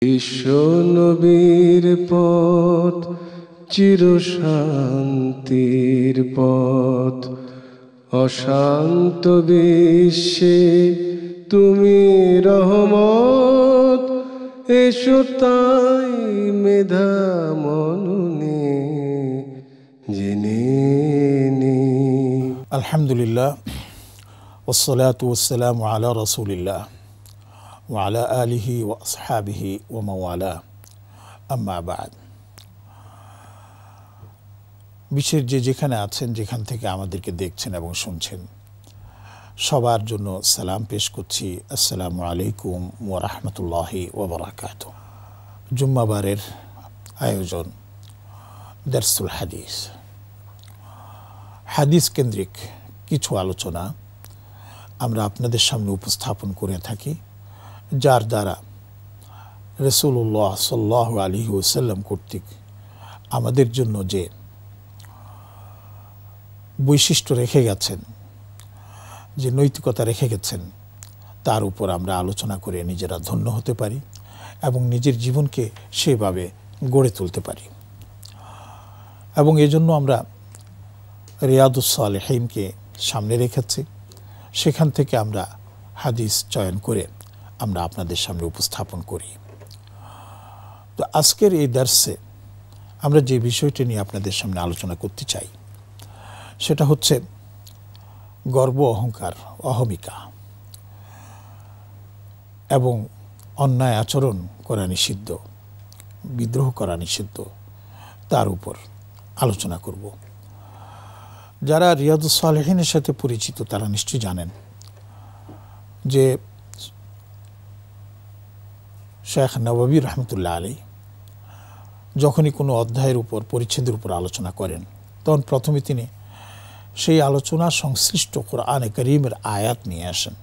বিশ্ব নবীর পথ চিরশান্তির পথ, অশান্ত বিশ্বে তুমি রহমত। এসো তাই মেধা মননে জেনে নি। আলহামদুলিল্লাহ ওয়াসসালাতু ওয়াসসালামু আলা রাসূলিল্লাহ ওয়া আলা আলিহি ওয়া আসহাবিহি ওয়া মাওয়ালা, আম্মা বা'দ। বিশ্বের যেখানে আছেন, যেখান থেকে আমাদেরকে দেখছেন এবং শুনছেন, সবার জন্য সালাম পেশ করছি। আসসালামু আলাইকুম ওয়া রাহমাতুল্লাহি ওয়া বারাকাতুহু। জুম্মাবারের আয়োজন দারসুল হাদিস, হাদিস কেন্দ্রিক কিছু আলোচনা আমরা আপনাদের সামনে উপস্থাপন করে থাকি, যার দ্বারা রাসূলুল্লাহ সাল্লাল্লাহু আলাইহি ওয়াসাল্লাম কর্তৃক আমাদের জন্য যে বৈশিষ্ট্য রেখে গেছেন, যে নৈতিকতা রেখে গেছেন, তার উপর আমরা আলোচনা করে নিজেরা ধন্য হতে পারি এবং নিজের জীবনকে সেভাবে গড়ে তুলতে পারি। এবং এজন্য আমরা রিয়াদুস সালেহীনকে সামনে রেখেছি, সেখান থেকে আমরা হাদিস চয়ন করে আমরা আপনাদের সামনে উপস্থাপন করি। তো আজকের এই দার্সে আমরা যে বিষয়টি নিয়ে আপনাদের সামনে আলোচনা করতে চাই, সেটা হচ্ছে গর্ব, অহংকার, অহমিকা এবং অন্যায় আচরণ করা নিষিদ্ধ, বিদ্রোহ করা নিষিদ্ধ, তার উপর আলোচনা করব। যারা রিয়াদুস সালেহীনের সাথে পরিচিত তারা নিশ্চয়ই জানেন যে শেখ নববী রহমতুল্লাহ আলাইহি যখনই কোনো অধ্যায়ের উপর, পরিচ্ছেদের উপর আলোচনা করেন, তখন প্রথমে তিনি সেই আলোচনা সংশ্লিষ্ট কোরআনে কারীমের আয়াত নিয়ে আসেন।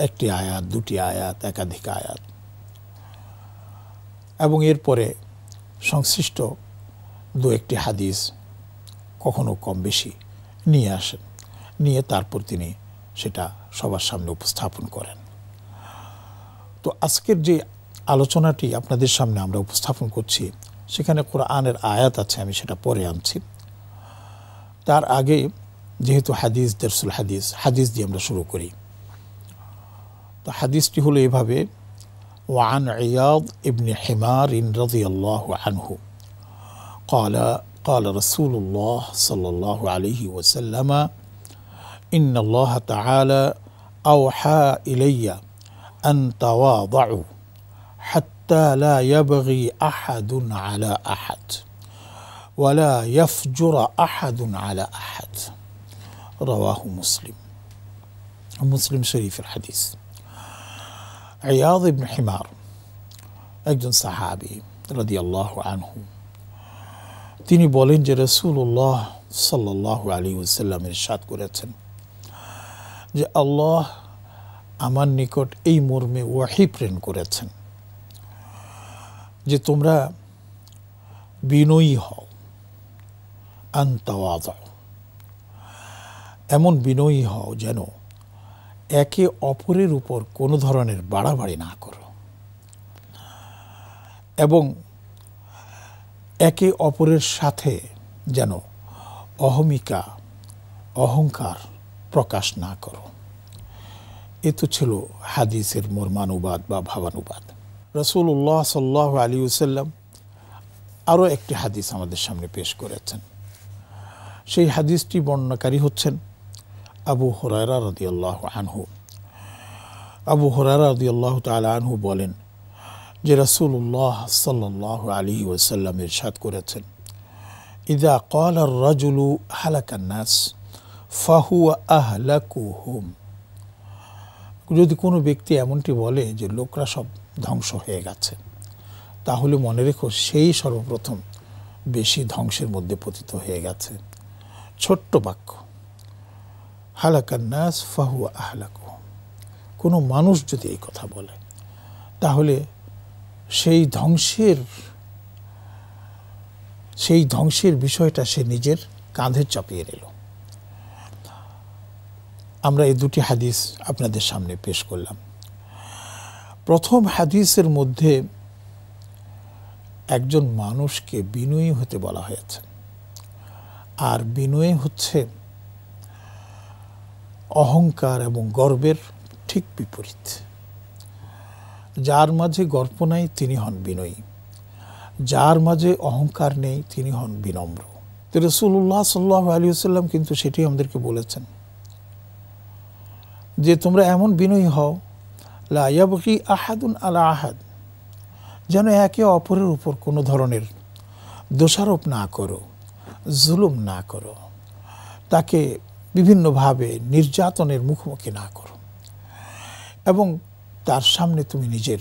একটি আয়াত, দুটি আয়াত, একাধিক আয়াত, এবং এরপরে সংশ্লিষ্ট দু একটি হাদিস, কখনো কম বেশি নিয়ে আসেন, নিয়ে তারপর তিনি সেটা সবার সামনে উপস্থাপন করেন। তো আজকের যে আলোচনাটি আপনাদের সামনে আমরা উপস্থাপন করছি, সেখানে কোরআনের আয়াত আছে, আমি সেটা পরে আনছি। তার আগে যেহেতু হাদিস দারসুল হাদিস, হাদিস দিয়ে আমরা শুরু করি। তো হাদিসটি হলো এভাবে: ওয়ান ইয়াদ ইবনে হিমার রাদিয়াল্লাহু আনহু قال قال رسول الله صلى الله عليه وسلم إن الله تعالى أوحى إلي أن تواضعوا حتى لا يبغي أحد على أحد ولا يفجر أحد على أحد। رواه مسلم। مسلم شريف الحديث। عياض بن حمار একজন সাহাবী রাদিয়াল্লাহু আনহু, তিনি বলেন যে রাসূলুল্লাহ সাল্লাল্লাহু আলাইহি ওয়াসাল্লাম ইরশাদ করেছেন যে আল্লাহ আমার নিকট এই মর্মে ওয়াহী প্রেরণ করেছেন যে তোমরা বিনয়ী হও, আন তাওয়াদু, এমন বিনয়ী হও যেন একে অপরের উপর কোনো ধরনের বাড়াবাড়ি না করো, এবং একে অপরের সাথে যেন অহমিকা, অহংকার প্রকাশ না করো। এ তো ছিল হাদিসের মর্মানুবাদ বা ভাবানুবাদ। রাসূলুল্লাহ সাল্লাল্লাহু আলাইহি ওয়াসাল্লাম আরও একটি হাদিস আমাদের সামনে পেশ করেছেন। সেই হাদিসটি বর্ণনাকারী হচ্ছেন আবু হুরায়রা রাদিয়াল্লাহু আনহু। আবু হুরায়রা রাদিয়াল্লাহু তাআলা আনহু বলেন যে রাসূলুল্লাহ সাল্লাল্লাহু আলাইহি ওয়াসাল্লাম ইরশাদ করেছেন, ইযা ক্বালা আর-রাজুলু হালাকান নাস ফাহুয়া আহলাকুহুম। যদি কোনো ব্যক্তি এমনটি বলে যে লোকরা সব ধ্বংস হয়ে গেছে, তাহলে মনে রেখো সেই সর্বপ্রথম বেশি ধ্বংসের মধ্যে পতিত হয়ে গেছে। ছোট্ট বাক্য, হালাকান নাস ফাহুয়া আহলাকুহুম। কোনো মানুষ যদি এই কথা বলে, তাহলে সেই ধ্বংসের বিষয়টা সে নিজের কাঁধে চাপিয়ে নিল। আমরা এই দুটি হাদিস আপনাদের সামনে পেশ করলাম। প্রথম হাদিসের মধ্যে একজন মানুষকে বিনয়ী হতে বলা হয়েছে, আর বিনয়ী হচ্ছে অহংকার এবং গর্বের ঠিক বিপরীত। যার মাঝে গর্ব নাই তিনি হন বিনয়ী, যার মাঝে অহংকার নেই তিনি হন বিনম্র। তো রাসূলুল্লাহ সাল্লাল্লাহু আলাইহি ওয়াসাল্লাম কিন্তু সেটি আমাদেরকে বলেছেন যে তোমরা এমন বিনয়ী হও, লা ইয়াবগি আহাদুন আলা আহাদ, যেন একে অপরের উপর কোনো ধরনের দোষারোপ না করো, জুলুম না করো, তাকে বিভিন্নভাবে নির্যাতনের মুখোমুখি না করো, এবং তার সামনে তুমি নিজের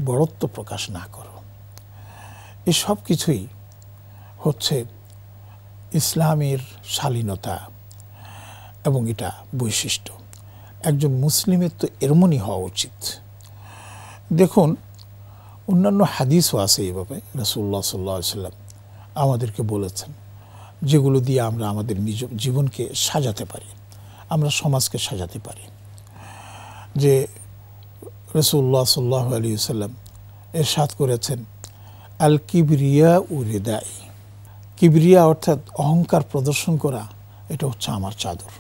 বড়ত্ব প্রকাশ না করো। এই সব কিছুই হচ্ছে ইসলামের শালীনতা এবং এটা বৈশিষ্ট্য। একজন মুসলিমের তো এরমনই হওয়া উচিত। দেখুন, অন্যান্য হাদিসও আছে এইভাবে, রাসূলুল্লাহ সাল্লাল্লাহু আলাইহি ওয়াসাল্লাম আমাদেরকে বলেছেন, যেগুলো দিয়ে আমরা আমাদের নিজ জীবনকে সাজাতে পারি, আমরা সমাজকে সাজাতে পারি। যে রাসূলুল্লাহ সাল্লাল্লাহু আলাইহি ওয়াসাল্লাম ইরশাদ করেছেন, আল কিবরিয়া উ রিদাই, কিবরিয়া অর্থাৎ অহংকার প্রদর্শন করা, এটা হচ্ছে আমার চাদর।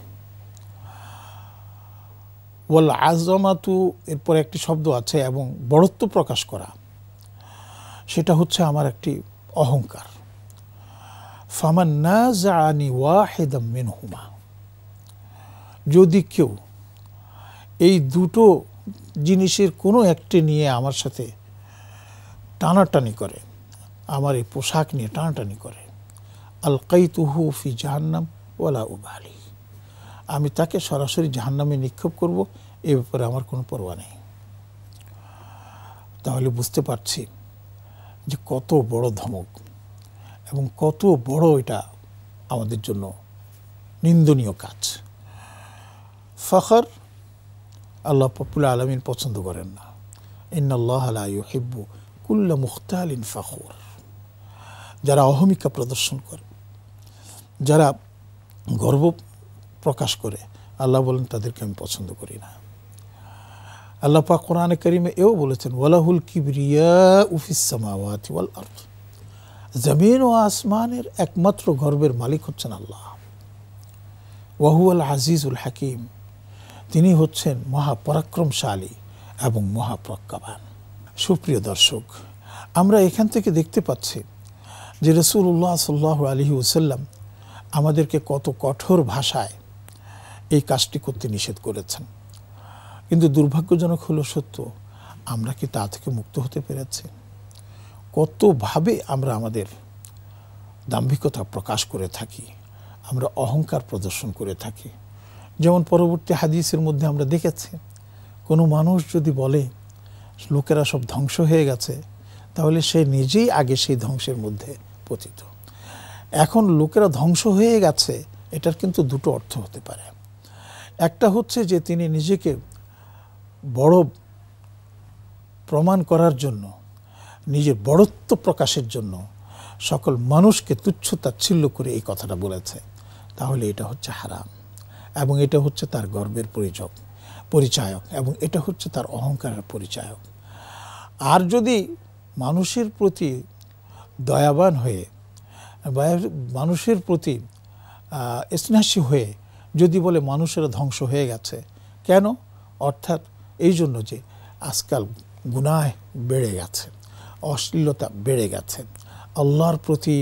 ওয়াল আযমাতু, এরপর একটি শব্দ আছে, এবং বড়ত্ব প্রকাশ করা, সেটা হচ্ছে আমার একটি অহংকার। ফামান নাযাআনি ওয়াহিদাম মিনহুমা, যদি কেউ এই দুটো জিনিসের কোনো একটি নিয়ে আমার সাথে টানাটানি করে, আমার এই পোশাক নিয়ে টানাটানি করে, আলকাইতুহু ফি জাহান্নাম ওয়ালা উবালি, আমি তাকে সরাসরি জাহান্নামে নিক্ষেপ করব, এ ব্যাপারে আমার কোনো পরোয়া নেই। তাহলে বুঝতে পারছি যে কত বড় ধমক এবং কত বড় এটা আমাদের জন্য নিন্দনীয় কাজ। ফখর আল্লাহ রাব্বুল আলামিন পছন্দ করেন না। ইন্নাল্লাহ লা ইউহিব্বু কুল্লা মুখতালিন ফখুর, যারা অহমিকা প্রদর্শন করে, যারা গর্ব প্রকাশ করে, আল্লাহ বলেন তাদেরকে আমি পছন্দ করি না। আল্লাহ পাক কোরআনে কারিমে এও বলেছেন, ওয়ালাহুল কিবরিয়াউ ফিস সামাওয়াতি ওয়াল আরদ, জমিন ও আসমানের একমাত্র গর্বের মালিক হচ্ছেন আল্লাহ। ওয়া হুয়াল আজিজুল হাকিম, তিনি হচ্ছেন মহাপরাক্রমশালী এবং মহাপ্রজ্ঞাবান। সুপ্রিয় দর্শক, আমরা এখান থেকে দেখতে পাচ্ছি যে রাসূলুল্লাহ সাল্লাল্লাহু আলাইহি ওয়াসাল্লাম আমাদেরকে কত কঠোর ভাষায় এই কাজটি করতে নিষেধ করেছেন। কিন্তু দুর্ভাগ্যজনক হলো সত্য, আমরা কি তা থেকে মুক্ত হতে পেরেছি? কতভাবে আমরা আমাদের দাম্ভিকতা প্রকাশ করে থাকি, আমরা অহংকার প্রদর্শন করে থাকি। যেমন পরবর্তী হাদিসের মধ্যে আমরা দেখেছি, কোনো মানুষ যদি বলে লোকেরা সব ধ্বংস হয়ে গেছে, তাহলে সে নিজেই আগে সেই ধ্বংসের মধ্যে পতিত। এখন লোকেরা ধ্বংস হয়ে গেছে, এটার কিন্তু দুটো অর্থ হতে পারে। একটা হচ্ছে যে তিনি নিজেকে বড় প্রমাণ করার জন্য, নিজের বড়ত্ব প্রকাশের জন্য সকল মানুষকে তুচ্ছ-তাচ্ছিল্য করে এই কথাটা বলেছে, তাহলে এটা হচ্ছে হারাম, এবং এটা হচ্ছে তার গর্বের পরিচায়ক, এবং এটা হচ্ছে তার অহংকারের পরিচায়ক। আর যদি মানুষের প্রতি দয়াবান হয়ে, মানুষের প্রতি স্নেহাসী হয়ে যদি বলে মানুষেরা ধ্বংস হয়ে গেছে, কেন? অর্থাৎ এই জন্য যে আজকাল গুনাহ বেড়ে গেছে, অশ্লীলতা বেড়ে গেছে, আল্লাহর প্রতি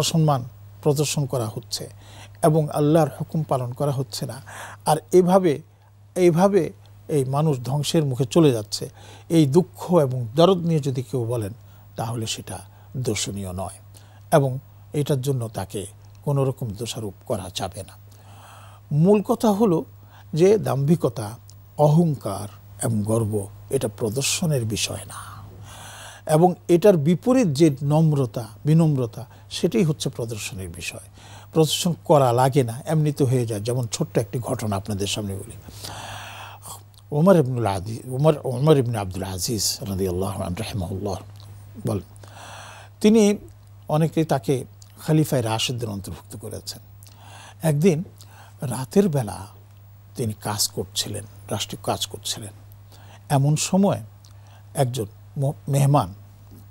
অসম্মান প্রদর্শন করা হচ্ছে এবং আল্লাহর হুকুম পালন করা হচ্ছে না, আর এইভাবে এই মানুষ ধ্বংসের মুখে চলে যাচ্ছে, এই দুঃখ এবং দরদ নিয়ে যদি কেউ বলেন, তাহলে সেটা দর্শনীয় নয়, এবং এটার জন্য তাকে কোনো রকম দোষারোপ করা যাবে না। মূল কথা হলো যে দাম্ভিকতা, অহংকার এবং গর্ব এটা প্রদর্শনের বিষয় না, এবং এটার বিপরীত যে বিনম্রতা সেটাই হচ্ছে প্রদর্শনের বিষয়। প্রদর্শন করা লাগে না, এমনিতে হয়ে যায়। যেমন ছোট্ট একটি ঘটনা আপনাদের সামনে বলি। ওমর ইবনে আব্দুল আজিজ রাদিয়াল্লাহু আনহু রাহিমাহুল্লাহ বলেন, তিনি অনেকেই তাকে খলিফায়ে রাশিদদের অন্তর্ভুক্ত করেছেন। একদিন রাতের বেলা তিনি কাজ করছিলেন, রাষ্ট্রীয় কাজ করছিলেন। এমন সময় একজন মেহমান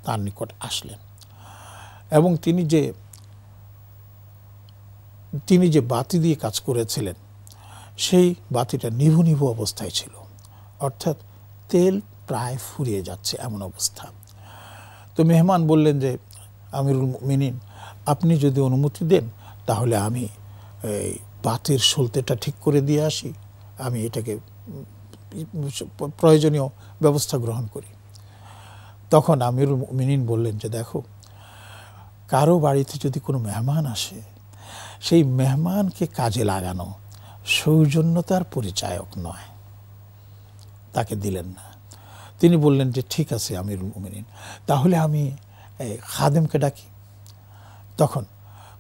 তার নিকট আসলেন এবং তিনি যে বাতি দিয়ে কাজ করেছিলেন সেই বাতিটা নিভু নিভু অবস্থায় ছিল, অর্থাৎ তেল প্রায় ফুরিয়ে যাচ্ছে এমন অবস্থা। তো মেহমান বললেন যে আমিরুল মুমিনিন, আপনি যদি অনুমতি দেন তাহলে আমি এই বাতির সলতেটা ঠিক করে দিয়ে আসি, আমি এটাকে প্রয়োজনীয় ব্যবস্থা গ্রহণ করি। তখন আমিরুল মুমিনিন বললেন যে দেখো, কারো বাড়িতে যদি কোনো মেহমান আসে, সেই মেহমানকে কাজে লাগানো সৌজন্যতার পরিচায়ক নয়। তাকে দিলেন না। তিনি বললেন যে ঠিক আছে আমিরুল মুমিনিন, তাহলে আমি খাদেমকে ডাকি। তখন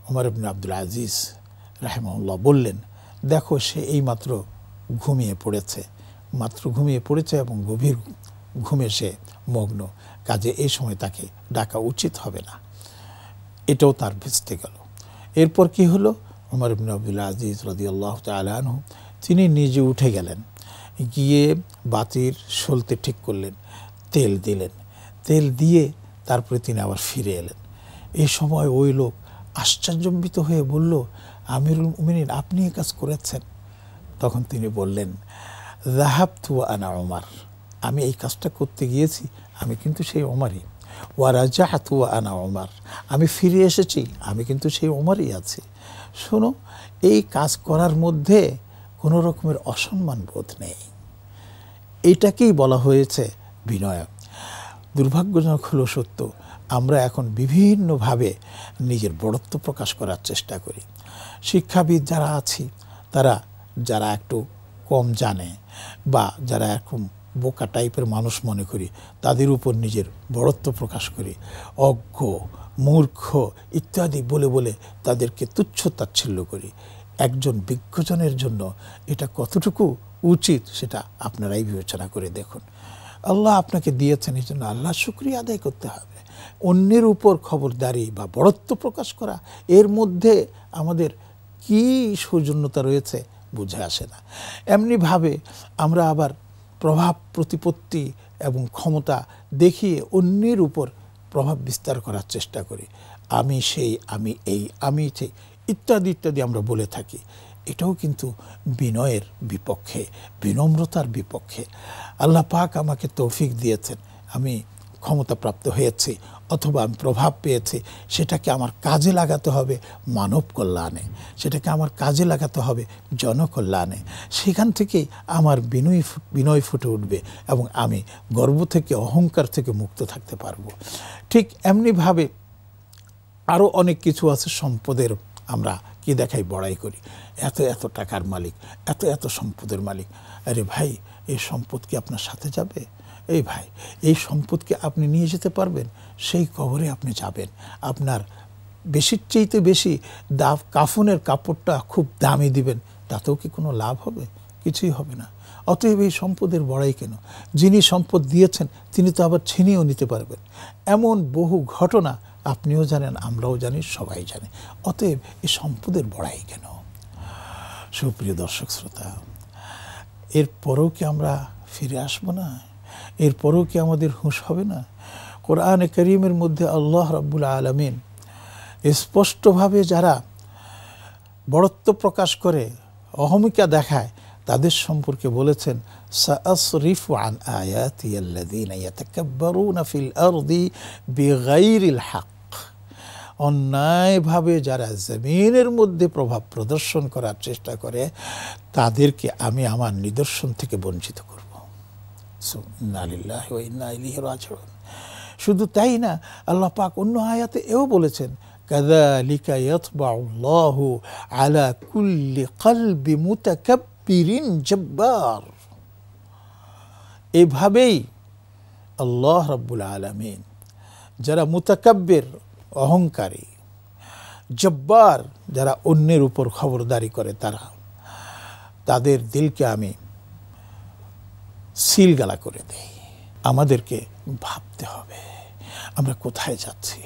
ওমর ইবনে আব্দুল আজিজ রাহিমাহুল্লাহ বললেন, দেখো সে এইমাত্র ঘুমিয়ে পড়েছে এবং গভীর ঘুমে সে মগ্ন, কাজে এই সময় তাকে ডাকা উচিত হবে না। এটাও তার ভেস্তে গেল। এরপর কি হলো, ওমর ইবনে আব্দুল আজিজ রাদিয়াল্লাহু তাআলা আনহু তিনি নিজে উঠে গেলেন, গিয়ে বাতির সলতে ঠিক করলেন, তেল দিলেন, তেল দিয়ে তারপরে তিনি আবার ফিরে এলেন। এই সময় ওই লোক আশ্চর্যজনিত হয়ে বলল, আমিরুল মুমিনিন, আপনি এই কাজ করেছেন? তখন তিনি বললেন, যাহাবতু ওয়া আনা ওমর, আমি এই কাজটা করতে গিয়েছি, আমি কিন্তু সেই ওমরই। ওয়া রাজাআতু ওয়া আনা ওমর, আমি ফিরে এসেছি, আমি কিন্তু সেই ওমরই আছি। শোনো, এই কাজ করার মধ্যে কোনো রকমের অসম্মান বোধ নেই। এইটাকেই বলা হয়েছে বিনয়। দুর্ভাগ্যজনক হলো সত্য, আমরা এখন বিভিন্নভাবে নিজের বড়ত্ব প্রকাশ করার চেষ্টা করি। শিক্ষাবিদ যারা আছি, যারা একটু কম জানে বা যারা এরকম বোকা টাইপের মানুষ মনে করি, তাদের উপর নিজের বড়ত্ব প্রকাশ করি, অজ্ঞ, মূর্খ ইত্যাদি বলে বলে তাদেরকে তুচ্ছ তাচ্ছিল্য করি। একজন বিজ্ঞজনের জন্য এটা কতটুকু উচিত সেটা আপনারাই বিবেচনা করে দেখুন। আল্লাহ আপনাকে দিয়েছেন, এই জন্য আল্লাহ শুকরিয়া আদায় করতে হবে। অন্যের উপর খবরদারি বা বড়ত্ব প্রকাশ করা, এর মধ্যে আমাদের কি সৌজন্যতা রয়েছে বুঝে আসে না। এমনিভাবে আমরা আবার প্রভাব প্রতিপত্তি এবং ক্ষমতা দেখিয়ে অন্যের উপর প্রভাব বিস্তার করার চেষ্টা করি। আমি সেই, আমি এই, আমি সেই ইত্যাদি ইত্যাদি আমরা বলে থাকি। এটাও কিন্তু বিনয়ের বিপক্ষে, বিনম্রতার বিপক্ষে। আল্লাহ পাক আমাকে তৌফিক দিয়েছেন, আমি ক্ষমতাপ্রাপ্ত হয়েছি অথবা আমি প্রভাব পেয়েছি, সেটাকে আমার কাজে লাগাতে হবে মানব কল্যাণে, সেটাকে আমার কাজে লাগাতে হবে জনকল্যাণে। সেখান থেকেই আমার বিনয় ফুটে উঠবে এবং আমি গর্ব থেকে, অহংকার থেকে মুক্ত থাকতে পারবো। ঠিক এমনিভাবে আরও অনেক কিছু আছে। সম্পদের আমরা কি দেখাই, বড়াই করি, এত এত টাকার মালিক, এত এত সম্পদের মালিক। আরে ভাই, এই সম্পদ কি আপনার সাথে যাবে? এই ভাই, এই সম্পদকে আপনি নিয়ে যেতে পারবেন? সেই কবরে আপনি যাবেন, আপনার বেশির চাইতে বেশি কাফনের কাপড়টা খুব দামি দিবেন, তাতেও কি কোনো লাভ হবে? কিছুই হবে না। অতএব এই সম্পদের বড়াই কেন? যিনি সম্পদ দিয়েছেন তিনি তো আবার ছিনিয়েও নিতে পারবেন। এমন বহু ঘটনা আপনিও জানেন, আমরাও জানি, সবাই জানে। অতএব এই সম্পদের বড়াই কেন? সুপ্রিয় দর্শক শ্রোতা, এরপরেও কি আমরা ফিরে আসবো না? এরপরেও কি আমাদের হুঁশ হবে না? কোরআনে কারীমের মধ্যে আল্লাহ রাব্বুল আলামিন স্পষ্টভাবে যারা বড়ত্ব প্রকাশ করে, অহমিকা দেখায়, তাদের সম্পর্কে বলেছেন, সাআসরিফু আন আয়াতি আল্লাযীনা ইয়াতাকাব্বারুনা ফিল আরদি বিগাইরিল হক। অন্যায়ভাবে যারা জমিনের মধ্যে প্রভাব প্রদর্শন করার চেষ্টা করে, তাদেরকে আমি আমার নিদর্শন থেকে বঞ্চিত করব। ইন্না লিল্লাহি ওয়া ইন্না ইলাইহি রাজিউন। শুধু তাই না, আল্লাহ পাক অন্য আয়াতে এও বলেছেন, কাযালিকা ইয়াতবাউল্লাহু আলা কুল্লি কলবি মুতাকাব্বিরিন জব্বার। এভাবেই আল্লাহ রাব্বুল আলামিন যারা মুতাকাব্বির, অহংকারী, জব্বার, যারা অন্যের উপর খবরদারি করে, তাদের দিলকে আমি সিলগালা করে দেই। আমাদেরকে ভাবতে হবে আমরা কোথায় যাচ্ছি,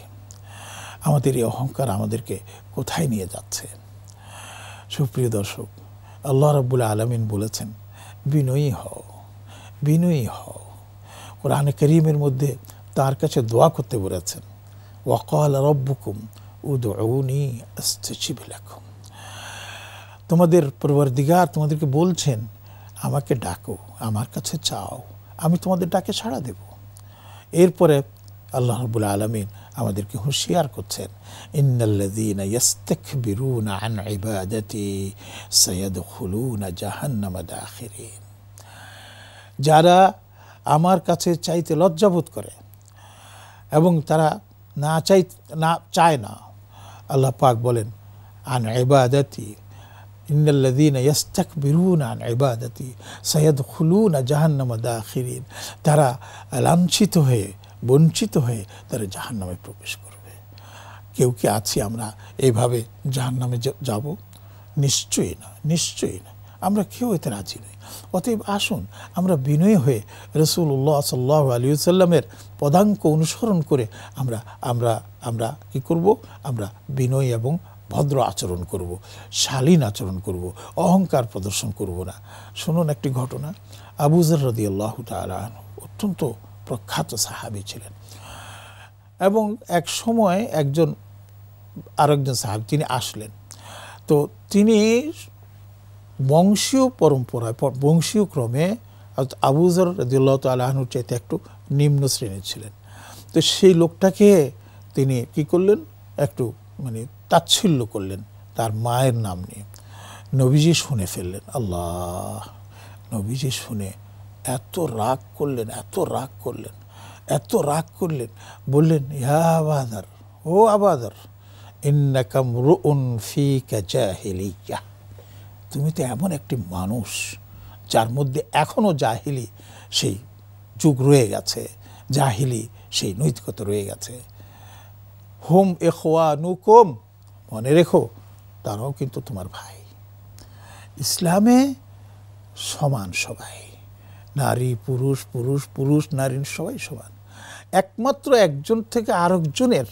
আমাদের এই অহংকার আমাদেরকে কোথায় নিয়ে যাচ্ছে। সুপ্রিয় দর্শক, আল্লাহ রাব্বুল আলামিন বলেছেন, বিনয়ী হও, বিনয়ী হও। কোরআনে কারীমের মধ্যে তার কাছে দোয়া করতে বলেছেন, ওয়াকাল রব্বুকুম উদউনি আস্তাজিব লাকুম। তোমাদের পরওয়ারদিগার তোমাদেরকে বলছেন আমাকে ডাকো, আমার কাছে চাও, আমি তোমাদের ডাকে সাড়া দেব। এরপরে আল্লাহ রাব্বুল আলামিন আমাদেরকে হুঁশিয়ার করছেন, ইন্নাল্লাযীনা ইস্তাকবিরুনা আন ইবাদাতি সায়াদখুলুনা জাহান্নামা দাখিরিন। যারা আমার কাছে চাইতে লজ্জাবোধ করে এবং তারা চায় না, আল্লাহ পাক বলেন আন ইবাদাতি ইন্নাল্লাযীনা ইস্তাকবিরুনা আন ইবাদাতি সায়াদখুলুনা জাহান্নামা দাখিরিন। তারা লাঞ্ছিত হয়ে, বঞ্চিত হয়ে তারা জাহান্নামে প্রবেশ করবে। কেউ কি আছি আমরা এইভাবে জাহান্নামে যাব? নিশ্চয়ই না, নিশ্চয়ই না। আমরা কেউ এতে রাজি নই। অতএব আসুন আমরা বিনয়ী হয়ে রাসূলুল্লাহ সাল্লাল্লাহু আলাইহি ওয়াসাল্লামের পদাঙ্ক অনুসরণ করে আমরা আমরা আমরা কি করব? আমরা বিনয়ী এবং ভদ্র আচরণ করব, শালীন আচরণ করব, অহংকার প্রদর্শন করব না। শুনুন একটি ঘটনা। আবু যর রাদিয়াল্লাহু তাআলা আনহু অত্যন্ত প্রখ্যাত সাহাবী ছিলেন এবং এক সময় আরেকজন সাহাবী তিনি আসলেন। তো তিনি বংশীয় পরম্পরায়, বংশীয় ক্রমে আবু যর রাদিয়াল্লাহু তাআলা আনহুর চাইতে একটু নিম্ন শ্রেণীর ছিলেন। তো সেই লোকটাকে তিনি কি করলেন? একটু তাচ্ছিল্য করলেন তার মায়ের নাম নিয়ে। নবীজি শুনে ফেললেন। আল্লাহ! নবীজি শুনে এত রাগ করলেন, এত রাগ করলেন, এত রাগ করলেন, বললেন, ইয়া আবাদার, ও আবাদার, ইন্নাকা মরউন ফীকা জাহিলিয়া। তুমি তো এমন একটি মানুষ যার মধ্যে এখনো জাহিলি সেই যুগ রয়ে গেছে, জাহিলি সেই নৈতিকতা রয়ে গেছে। হুম ইখওয়ানুকুম, মনে রেখো তারাও কিন্তু তোমার ভাই। ইসলামে সমান সবাই, নারী পুরুষ, পুরুষ পুরুষ, নারী সবাই সমান। একমাত্র একজন থেকে আরেকজনের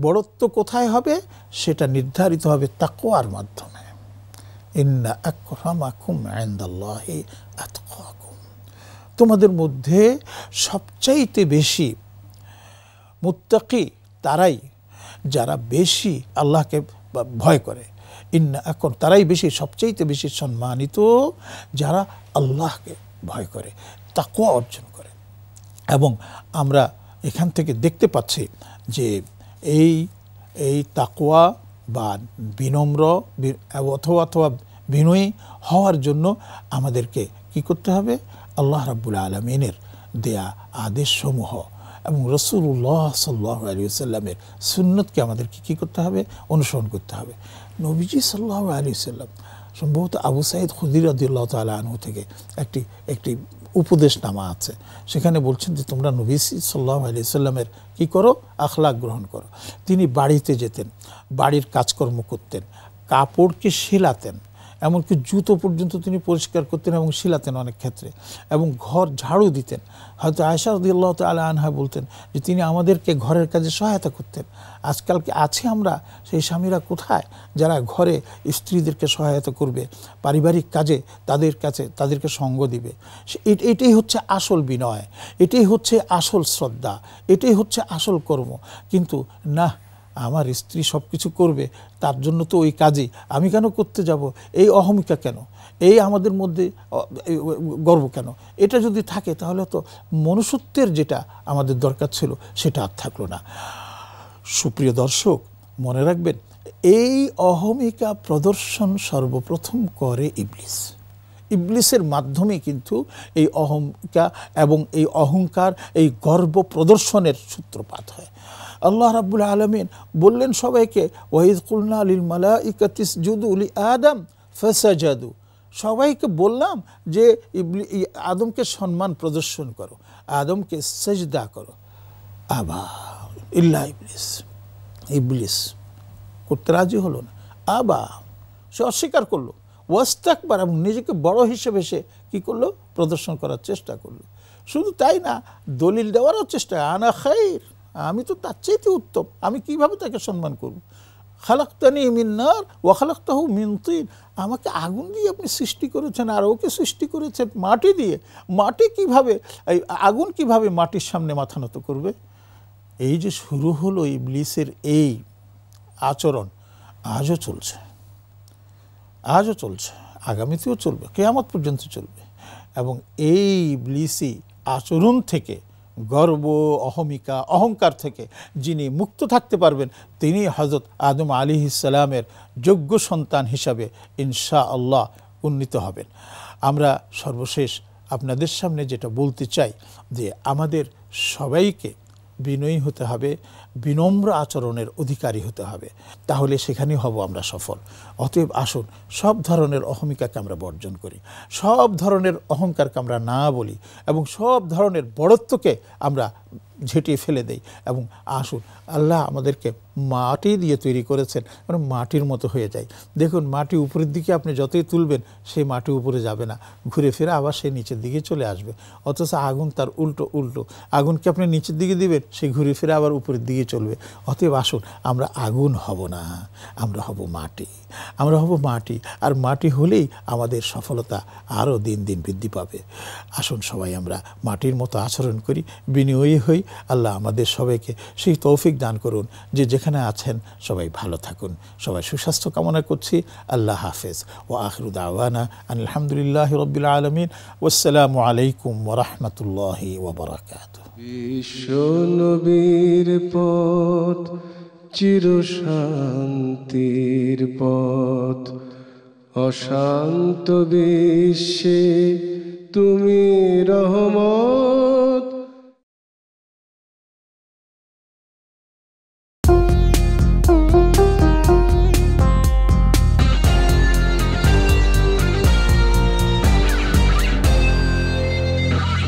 বড়ত্ব কোথায় হবে সেটা নির্ধারিত হবে তাকওয়ার মাধ্যমে। ইন্না আকরামাকুম ইনদাল্লাহি আতকাকুম। তোমাদের মধ্যে সবচাইতে বেশি মুত্তাকি তারাই যারা বেশি আল্লাহকে ভয় করে। তারাই বেশি, সবচাইতে বেশি সম্মানিত যারা আল্লাহকে ভয় করে, তাকওয়া অর্জন করে। এবং আমরা এখান থেকে দেখতে পাচ্ছি যে এই তাকওয়া বা বিনম্র অথবা বিনয়ী হওয়ার জন্য আমাদেরকে কি করতে হবে? আল্লাহ রাব্বুল আলামিনের দেয়া আদেশসমূহ এবং রাসূলুল্লাহ সাল্লাল্লাহু আলাইহি ওয়াসাল্লামের সুন্নতকে আমাদেরকে কী করতে হবে? অনুসরণ করতে হবে। নবীজি সাল্লাল্লাহু আলাইহি ওয়াসাল্লাম সম্ভবত আবু সাঈদ খুদরি রাদিয়াল্লাহু তাআলা আনহু থেকে একটি উপদেশনামা আছে, সেখানে বলছেন যে তোমরা নবী সাল্লাল্লাহু আলাইহি ওয়াসাল্লামের কী করো? আখলাক গ্রহণ করো। তিনি বাড়িতে যেতেন, বাড়ির কাজকর্ম করতেন, কাপড়কে সেলাতেন, এমনকি জুতো পর্যন্ত তিনি পরিষ্কার করতেন এবং শিলাতেন অনেক ক্ষেত্রে, এবং ঘর ঝাড়ু দিতেন। হয়তো আয়েশা রাদিয়াল্লাহু তাআলা আনহা বলতেন যে তিনি আমাদেরকে ঘরের কাজে সহায়তা করতেন। আজকালকে আছি আমরা সেই স্বামীরা কোথায় যারা ঘরে স্ত্রীদেরকে সহায়তা করবে, পারিবারিক কাজে তাদেরকে সঙ্গ দিবে? এটাই হচ্ছে আসল বিনয়, এটাই হচ্ছে আসল শ্রদ্ধা, এটাই হচ্ছে আসল কর্ম। কিন্তু না, আমার স্ত্রী সব কিছু করবে, তার জন্য তো ওই কাজই আমি কেন করতে যাব? এই অহমিকা কেন? এই আমাদের মধ্যে গর্ব কেন? এটা যদি থাকে তাহলে তো মনুষ্যত্বের যেটা আমাদের দরকার ছিল সেটা আর থাকলো না। সুপ্রিয় দর্শক, মনে রাখবেন, এই অহমিকা প্রদর্শন সর্বপ্রথম করে ইবলিস। ইবলিসের মাধ্যমে কিন্তু এই অহমিকা এবং এই অহংকার, এই গর্ব প্রদর্শনের সূত্রপাত হয়। আল্লাহ রাব্বুল আলামিন বললেন সবাইকে, ওয়াইজ কুলনা লিল মালাইকাতি ইসজুদু লি আদম ফাসাজাদু। সবাইকে বললাম যে আদমকে সম্মান প্রদর্শন করো, আদমকে সেজদা করো। আবা ইল্লা ইবলিস, ইবলিস করতে রাজি হলো না। আবা, সে অস্বীকার করলো। ওয়াস্তাকবার, এবং নিজেকে বড় হিসেবে সে কী করলো? প্রদর্শন করার চেষ্টা করলো। শুধু তাই না, দলিল দেওয়ারও চেষ্টা, আনা খাইর, আমি তো তার চাইতে উত্তম, আমি কিভাবে তাকে সম্মান করব? খালাকতানি মিন নার ওয়া খালাকতাহু মিন তিন, আমাকে আগুন দিয়ে আপনি সৃষ্টি করেছেন আর ওকে সৃষ্টি করেছেন মাটি দিয়ে। মাটি কিভাবে, এই আগুন কিভাবে মাটির সামনে মাথা নত করবে? এই যে শুরু হলো ইবলিসের এই আচরণ, আজও চলছে, আজও চলছে, আগামীতেও চলবে, কিয়ামত পর্যন্ত চলবে। এবং এই ইবলিসি আচরণ থেকে, গর্ব, অহমিকা, অহংকার থেকে যিনি মুক্ত থাকতে পারবেন তিনি হযরত আদম আলাইহিস সালামের যোগ্য সন্তান হিসাবে ইনশাআল্লাহ উন্নীত হবেন। আমরা সর্বশেষ আপনাদের সামনে যেটা বলতে চাই যে আমাদের সবাইকে বিনয়ী হতে হবে, বিনম্র আচরণের অধিকারী হতে হবে, তাহলে সেখানেই হব আমরা সফল। অতএব আসুন সব ধরনের অহমিকাকে আমরা বর্জন করি, সব ধরনের অহংকারকে আমরা না বলি এবং সব ধরনের বড়ত্বকে আমরা ঝেঁটিয়ে ফেলে দেই। এবং আসুন, আল্লাহ আমাদেরকে মাটি দিয়ে তৈরি করেছেন, কারণ মাটির মতো হয়ে যায়। দেখুন, মাটি উপরের দিকে আপনি যতই তুলবেন সেই মাটি উপরে যাবে না, ঘুরে ফিরে আবার সেই নিচের দিকে চলে আসবে। অথচ আগুন তার উল্টো, আগুনকে আপনি নিচের দিকে দিবেন, সে ঘুরে ফিরে আবার উপরের দিকে চলবে। অতএব আসুন আমরা আগুন হব না, আমরা হব মাটি, আমরা হব মাটি। আর মাটি হলেই আমাদের সফলতা আরও দিন দিন বৃদ্ধি পাবে। আসুন সবাই আমরা মাটির মতো আচরণ করি, বিনয়ী হই। আল্লাহ আমাদের সবাইকে সেই তৌফিক দান করুন যে যেখানে আছেন সবাই ভালো থাকুন। সবাই সুস্বাস্থ্য কামনা করছি। আল্লাহ হাফেজ। ও আখিরু দাওয়ানা আলহামদুলিল্লাহি রাব্বিল আলামিন। ওয়াসসালামু আলাইকুম ওয়া রাহমাতুল্লাহি ওয়া বারাকাতুহু। বিশ্ব নবীর পথ চির শান্তির পথ, অশান্ত বিশ্বে তুমি রহমত।